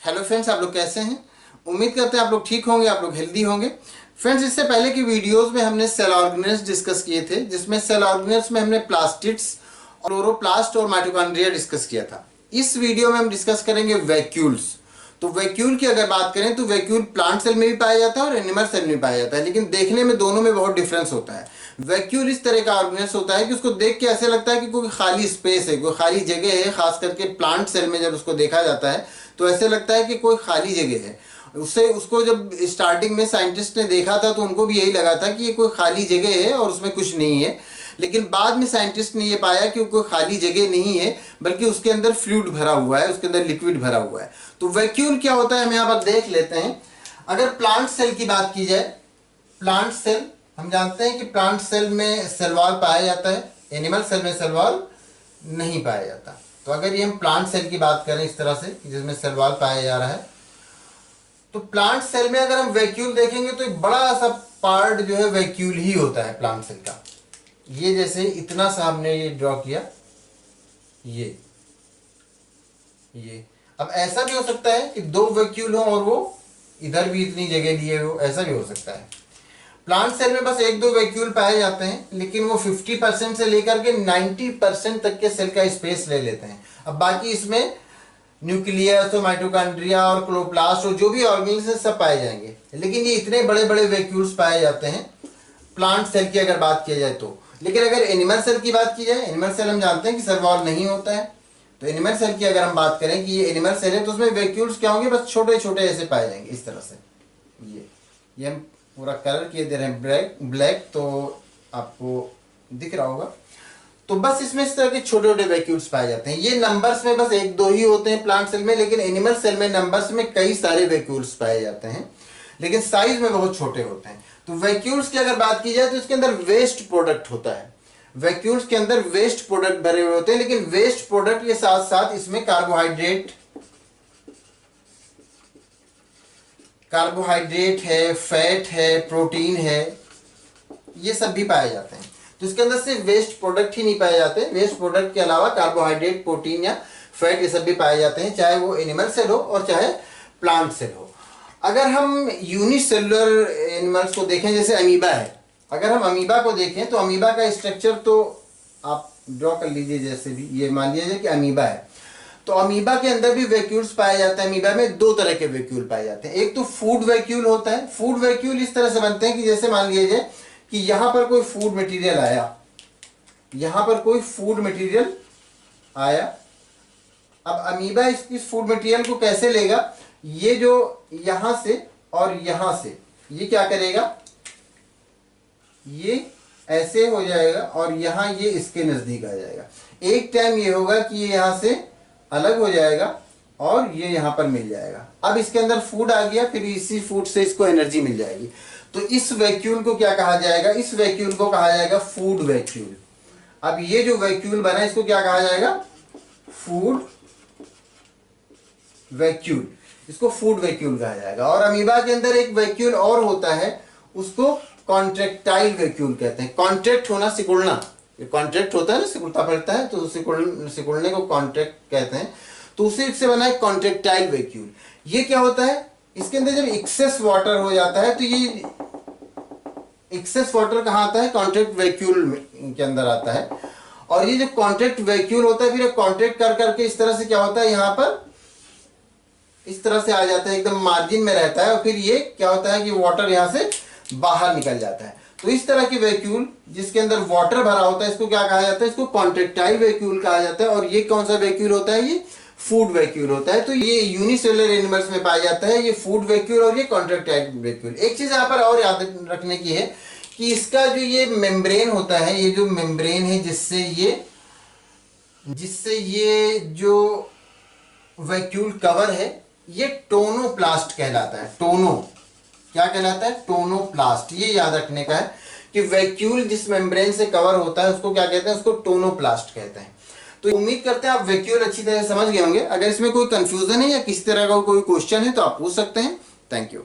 Hello friends, आप लोग कैसे हैं? उम्मीद करते हैं आप लोग ठीक होंगे, आप लोग हेल्दी होंगे। फ्रेंड्स, इससे पहले की वीडियोस में हमने सेल ऑर्गेनेल्स डिस्कस किए थे, जिसमें सेल ऑर्गेनेल्स में हमने प्लास्टिड्स, क्लोरोप्लास्ट और माइटोकॉन्ड्रिया डिस्कस किया था। इस वीडियो में हम डिस्कस करेंगे वैक्यूल्स। तो वैक्यूल की अगर बात करें तो वैक्यूल प्लांट सेल में भी पाया जाता है और एनिमल सेल में भी पाया जाता है, लेकिन देखने में दोनों में बहुत डिफरेंस होता है। वैक्यूल इस तरह का ऑर्गेनेल्स होता है कि उसको देख के ऐसे लगता है कि कोई खाली स्पेस है, कोई खाली जगह है। खास करके प्लांट सेल में जब उसको देखा जाता है तो ऐसे लगता है कि कोई खाली जगह है। उसको जब स्टार्टिंग में साइंटिस्ट ने देखा था तो उनको भी यही लगा था कि ये कोई खाली जगह है और उसमें कुछ नहीं है, लेकिन बाद में साइंटिस्ट ने ये पाया कि कोई खाली जगह नहीं है, बल्कि उसके अंदर फ्लूइड भरा हुआ है, उसके अंदर लिक्विड भरा हुआ है। तो वैक्यूल क्या होता है हम यहाँ पर देख लेते हैं। अगर प्लांट सेल की बात की जाए, प्लांट सेल हम जानते हैं कि प्लांट सेल में सेल वॉल पाया जाता है, एनिमल सेल में सेल वॉल नहीं पाया जाता। तो अगर ये हम प्लांट सेल की बात करें इस तरह से जिसमें सेल वॉल पाया जा रहा है, तो प्लांट सेल में अगर हम वैक्यूल देखेंगे तो एक बड़ा सा पार्ट जो है वैक्यूल ही होता है प्लांट सेल का। ये जैसे इतना सा हमने ये ड्रॉ किया, ये अब ऐसा भी हो सकता है कि दो वैक्यूल हो और वो इधर भी इतनी जगह लिए हो, ऐसा भी हो सकता है। प्लांट सेल में बस एक दो वैक्यूल पाए जाते हैं, लेकिन वो 50% से लेकर के 90% तक के सेल का स्पेस ले लेते हैं। अब बाकी इसमें न्यूक्लियस और माइटोकॉन्ड्रिया और क्लोरोप्लास्ट और जो भी ऑर्गेनेल्स हैं सब पाए जाएंगे, लेकिन ये इतने बड़े बड़े वैक्यूल्स पाए जाते हैं प्लांट सेल की अगर बात की जाए तो। लेकिन अगर एनिमल सेल की बात की जाए, एनिमल सेल हम जानते हैं कि सेल वॉल नहीं होता है। तो एनिमल सेल की अगर हम बात करें कि ये एनिमल सेल है तो उसमें वैक्यूल्स क्या होंगे, बस छोटे छोटे ऐसे पाए जाएंगे इस तरह से। ये हम पूरा कलर किए दे रहे हैं ब्लैक, तो आपको दिख रहा होगा। तो बस इसमें इस तरह के छोटे छोटे वैक्यूल्स पाए जाते हैं। ये नंबर्स में बस एक दो ही होते हैं प्लांट सेल में, लेकिन एनिमल सेल में नंबर्स में कई सारे वैक्यूल्स पाए जाते हैं, लेकिन साइज में बहुत छोटे होते हैं। तो वैक्यूल्स की अगर बात की जाए तो इसके अंदर वेस्ट प्रोडक्ट होता है। वैक्यूल्स के अंदर वेस्ट प्रोडक्ट भरे हुए होते हैं, लेकिन वेस्ट प्रोडक्ट के साथ साथ इसमें कार्बोहाइड्रेट है, फैट है, प्रोटीन है, ये सब भी पाए जाते हैं। तो इसके अंदर सिर्फ वेस्ट प्रोडक्ट ही नहीं पाए जाते, वेस्ट प्रोडक्ट के अलावा कार्बोहाइड्रेट, प्रोटीन या फैट ये सब भी पाए जाते हैं, चाहे वो एनिमल सेल हो और चाहे प्लांट सेल हो। अगर हम यूनिसेलुलर एनिमल्स को देखें, जैसे अमीबा है, अगर हम अमीबा को देखें तो अमीबा का स्ट्रक्चर तो आप ड्रॉ कर लीजिए। जैसे भी ये मान लीजिए कि अमीबा है, तो अमीबा के अंदर भी वैक्यूल्स पाए जाते हैं। अमीबा में दो तरह के वैक्यूल पाए जाते हैं। एक तो फूड वैक्यूल होता है। फूड वैक्यूल इस तरह से बनते हैं कि जैसे मान लीजिए कि यहां पर कोई फूड मटेरियल आया, यहां पर कोई फूड मटेरियल आया। अब अमीबा इस फूड मटेरियल को कैसे लेगा, ये जो यहां से और यहां से ये क्या करेगा, ये ऐसे हो जाएगा और यहां ये इसके नजदीक आ जाएगा। एक टाइम ये होगा कि ये यहां से अलग हो जाएगा और ये यहां पर मिल जाएगा। अब इसके अंदर फूड आ गया, फिर इसी फूड से इसको एनर्जी मिल जाएगी। तो इस वैक्यूल को क्या कहा जाएगा, इस वैक्यूल को कहा जाएगा फूड वैक्यूल। अब ये जो वैक्यूल बना इसको क्या कहा जाएगा, फूड वैक्यूल। इसको फूड वैक्यूल कहा जाएगा। और अमीबा के अंदर एक वैक्यूल और होता है, उसको कॉन्ट्रेक्टाइल वैक्यूल कहते हैं। कॉन्ट्रैक्ट होना, सिकुड़ना, कॉन्ट्रैक्ट होता है ना, सिकुड़ता पड़ता है, तो सिकुड़ने को कॉन्ट्रैक्ट कहते हैं। तो उसी से बना है कॉन्ट्रेक्टाइल वैक्यूल। ये क्या होता है, इसके अंदर जब एक्सेस वाटर हो जाता है तो ये एक्सेस वाटर कहाँ आता है, कॉन्ट्रैक्ट वैक्यूल के अंदर आता है। और ये जो कॉन्ट्रैक्ट वैक्यूल होता है, फिर कॉन्ट्रैक्ट कर करके इस तरह से क्या होता है, यहां पर इस तरह से आ जाता है, एकदम मार्जिन में रहता है। और फिर ये क्या होता है कि वाटर यहां से बाहर निकल जाता है। तो इस तरह की वैक्यूल जिसके अंदर वाटर भरा होता है, इसको क्या कहा जाता है, इसको कॉन्ट्रैक्टाइल वैक्यूल कहा जाता है। और ये कौन सा वैक्यूल होता है, ये फूड वैक्यूल होता है। तो ये यूनिसेलुलर एनिमल्स में पाया जाता है, ये फूड वैक्यूल और ये कॉन्ट्रैक्टाइल वैक्यूल। एक चीज यहाँ पर और याद रखने की है कि इसका जो ये मेम्ब्रेन होता है, ये जो मेम्ब्रेन है जिससे ये जो वैक्यूल कवर है, ये टोनोप्लास्ट कहलाता है। टोनो क्या कहलाता है, टोनोप्लास्ट। ये याद रखने का है कि वैक्यूल जिस मेम्ब्रेन से कवर होता है उसको क्या कहते हैं, उसको टोनोप्लास्ट कहते हैं। तो उम्मीद करते हैं आप वैक्यूल अच्छी तरह समझ गए होंगे। अगर इसमें कोई कंफ्यूजन है या किसी तरह का कोई क्वेश्चन है तो आप पूछ सकते हैं। Thank you.